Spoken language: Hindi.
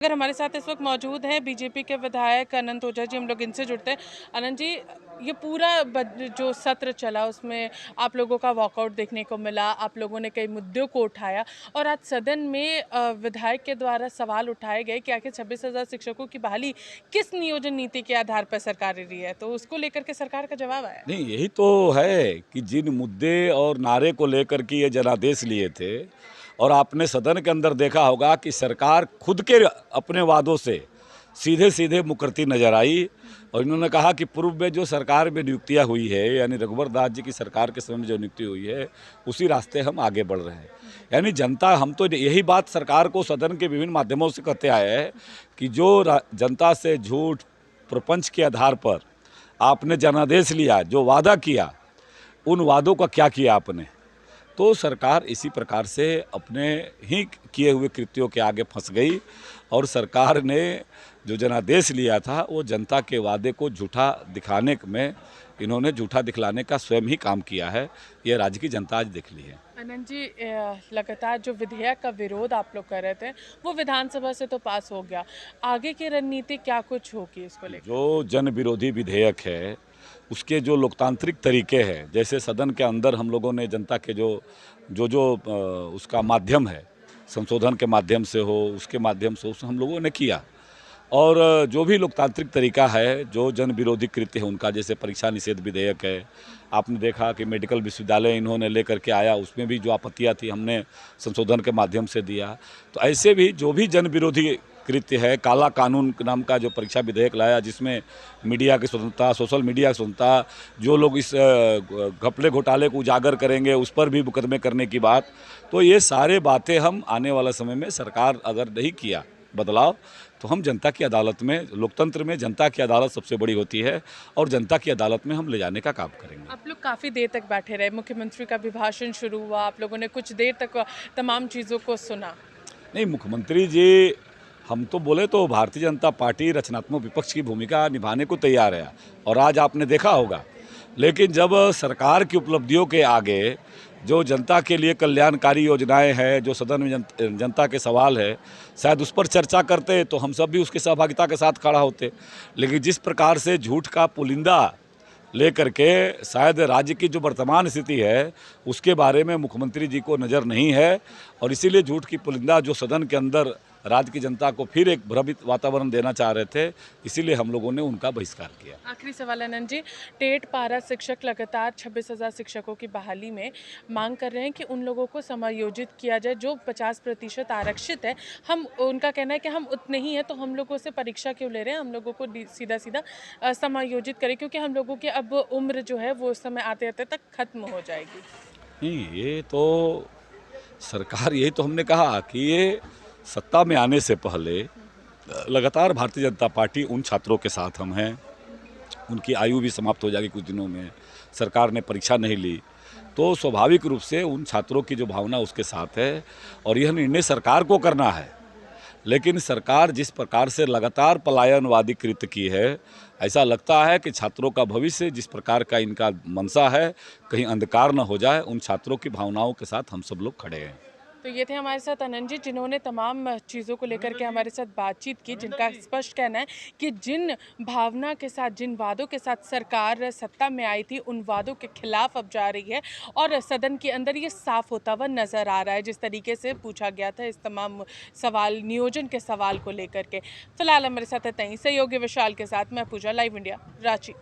अगर हमारे साथ इस वक्त मौजूद हैं बीजेपी के विधायक अनंत ओझा जी, हम लोग इनसे जुड़ते हैं। अनंत जी, ये पूरा जो सत्र चला उसमें आप लोगों का वॉकआउट देखने को मिला, आप लोगों ने कई मुद्दों को उठाया और आज सदन में विधायक के द्वारा सवाल उठाए गए कि आखिर 26,000 शिक्षकों की बहाली किस नियोजन नीति के आधार पर सरकार रही है, तो उसको लेकर के सरकार का जवाब आया। नहीं, यही तो है कि जिन मुद्दे और नारे को लेकर के ये जनादेश लिए थे और आपने सदन के अंदर देखा होगा कि सरकार खुद के अपने वादों से सीधे सीधे मुकरती नजर आई। और इन्होंने कहा कि पूर्व में जो सरकार में नियुक्तियां हुई है, यानी रघुवर दास जी की सरकार के समय में जो नियुक्ति हुई है, उसी रास्ते हम आगे बढ़ रहे हैं। यानी जनता, हम तो यही बात सरकार को सदन के विभिन्न माध्यमों से कहते आए हैं कि जो जनता से झूठ प्रपंच के आधार पर आपने जनादेश लिया, जो वादा किया, उन वादों का क्या किया आपने। तो सरकार इसी प्रकार से अपने ही किए हुए कृत्यों के आगे फंस गई और सरकार ने जो जनादेश लिया था वो जनता के वादे को झूठा दिखाने में इन्होंने झूठा दिखलाने का स्वयं ही काम किया है। ये राज्य की जनता आज देख ली है। अनंत जी, लगातार जो विधेयक का विरोध आप लोग कर रहे थे वो विधानसभा से तो पास हो गया, आगे की रणनीति क्या कुछ होगी इसको लेकर? जो जन विरोधी विधेयक है उसके जो लोकतांत्रिक तरीके हैं, जैसे सदन के अंदर हम लोगों ने जनता के उसका माध्यम है, संशोधन के माध्यम से हो, उसके माध्यम से हम लोगों ने किया। और जो भी लोकतांत्रिक तरीका है, जो जन विरोधी कृत्य है उनका, जैसे परीक्षा निषेध विधेयक है, आपने देखा कि मेडिकल विश्वविद्यालय इन्होंने लेकर के आया, उसमें भी जो आपत्तियां थी हमने संशोधन के माध्यम से दिया। तो ऐसे भी जो भी जन विरोधी कृत्य है, काला कानून नाम का जो परीक्षा विधेयक लाया, जिसमें मीडिया की स्वतंत्रता, सोशल मीडिया की स्वतंत्रता, जो लोग इस घपले घोटाले को उजागर करेंगे उस पर भी मुकदमे करने की बात। तो ये सारे बातें हम आने वाला समय में, सरकार अगर नहीं किया बदलाव, तो हम जनता की अदालत में, लोकतंत्र में जनता की अदालत सबसे बड़ी होती है और जनता की अदालत में हम ले जाने का काम करेंगे। आप लोग काफ़ी देर तक बैठे रहे, मुख्यमंत्री का भी भाषण शुरू हुआ, आप लोगों ने कुछ देर तक तमाम चीज़ों को सुना। नहीं, मुख्यमंत्री जी, हम तो बोले तो भारतीय जनता पार्टी रचनात्मक विपक्ष की भूमिका निभाने को तैयार है और आज आपने देखा होगा। लेकिन जब सरकार की उपलब्धियों के आगे जो जनता के लिए कल्याणकारी योजनाएं हैं, जो सदन में जनता के सवाल है, शायद उस पर चर्चा करते तो हम सब भी उसकी सहभागिता के साथ खड़ा होते। लेकिन जिस प्रकार से झूठ का पुलिंदा लेकर के शायद राज्य की जो वर्तमान स्थिति है उसके बारे में मुख्यमंत्री जी को नज़र नहीं है और इसीलिए झूठ की पुलिंदा जो सदन के अंदर राज्य की जनता को फिर एक भ्रमित वातावरण देना चाह रहे थे, इसीलिए हम लोगों ने उनका बहिष्कार किया। आखिरी सवाल अनंत जी, टेट पारा शिक्षक लगातार 26,000 शिक्षकों की बहाली में मांग कर रहे हैं कि उन लोगों को समायोजित किया जाए जो 50% आरक्षित है। हम, उनका कहना है कि हम उतने ही हैं तो हम लोगों से परीक्षा क्यों ले रहे हैं, हम लोगों को सीधा सीधा समायोजित करें, क्योंकि हम लोगों की अब उम्र जो है वो उस समय आते आते तक खत्म हो जाएगी। नहीं, ये तो सरकार, यही तो हमने कहा कि ये सत्ता में आने से पहले लगातार भारतीय जनता पार्टी उन छात्रों के साथ हम हैं, उनकी आयु भी समाप्त हो जाएगी कुछ दिनों में, सरकार ने परीक्षा नहीं ली तो स्वाभाविक रूप से उन छात्रों की जो भावना उसके साथ है और यह निर्णय सरकार को करना है। लेकिन सरकार जिस प्रकार से लगातार पलायनवादी कृत्य की है, ऐसा लगता है कि छात्रों का भविष्य, जिस प्रकार का इनका मंशा है, कहीं अंधकार न हो जाए। उन छात्रों की भावनाओं के साथ हम सब लोग खड़े हैं। तो ये थे हमारे साथ अनंत जी, जिन्होंने तमाम चीज़ों को लेकर के हमारे साथ बातचीत की, जिनका स्पष्ट कहना है कि जिन भावना के साथ, जिन वादों के साथ सरकार सत्ता में आई थी, उन वादों के खिलाफ अब जा रही है और सदन के अंदर ये साफ होता हुआ नज़र आ रहा है, जिस तरीके से पूछा गया था इस तमाम सवाल, नियोजन के सवाल को लेकर के। फिलहाल हमारे साथ है तहीं सहयोगी विशाल के साथ मैं पूजा, लाइव इंडिया, रांची।